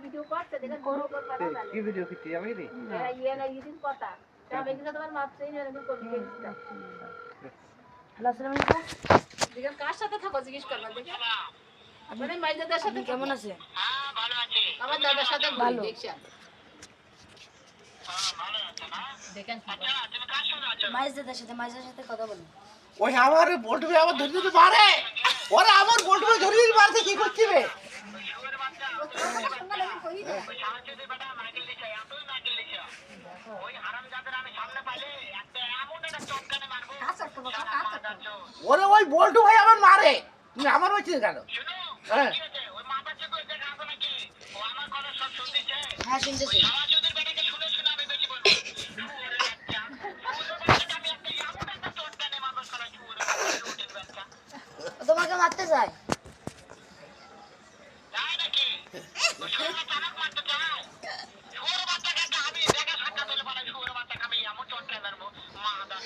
Video করতে দেখেন করো কি ভিডিও কিটি আমি রে ইয়ে না ইদিন কথা তবে কি তোমার মাপছেই না আমি কবি গেছিলাম হ্যালো আসসালামু আলাইকুম দেখেন কার সাথে থাকো জিজ্ঞেস করবা দেখেন আপনি মাইদাদার সাথে কেমন আছেন? হ্যাঁ ভালো আছি। আমার দাদার সাথে ভালো। দেখছেন হ্যাঁ ভালো আছো না? দেখেন আচ্ছা তুমি কার সঙ্গে আছো? মাইজের সাথে কথা বলুন। ওই আমার বল্টু ভাই আমার ধরে দিতে পারে ওরে আমার বল্টু ভাই ধরে দিতে পারছে কি করছি রে শুয়োরের বাচ্চা, ওই সাহায্যদের বেটা মাইকেল দিছে, এতই মাইকেল দিছে। ওই হারামজাদার আমি সামনে পাইলে একটা এমন একটা চটকানে মারবো। ওরে ওই বল্টু ভাই আমার মারে তুমি আমার হচ্ছে কেন শুনো, হ্যাঁ কি হয়েছে? ওই মাথা চেপে ওই জায়গা আছে নাকি? ও আমার কথা সব শুনতেছে। হ্যাঁ শুনতেছি। সাহায্যদের বেটাকে শুনে শুনে আমি বেশি বলবো। শুয়োরের বাচ্চা, শুয়োরের বাচ্চাকে আমি একটা এমন একটা চটকানে মারবো শালা শুয়োরের বাচ্চা। ও তোমাকে মারতে চায়। তাই নাকি? শুয়োরের বাচ্চা আমাকে মারতে চায়? শুয়োরের বাচ্চাকে একটা আমি দেখা সাক্ষাৎ হলে বলে শুয়োরের বাচ্চাকে আমি এমন চটকানে মারবো, মা দাঁত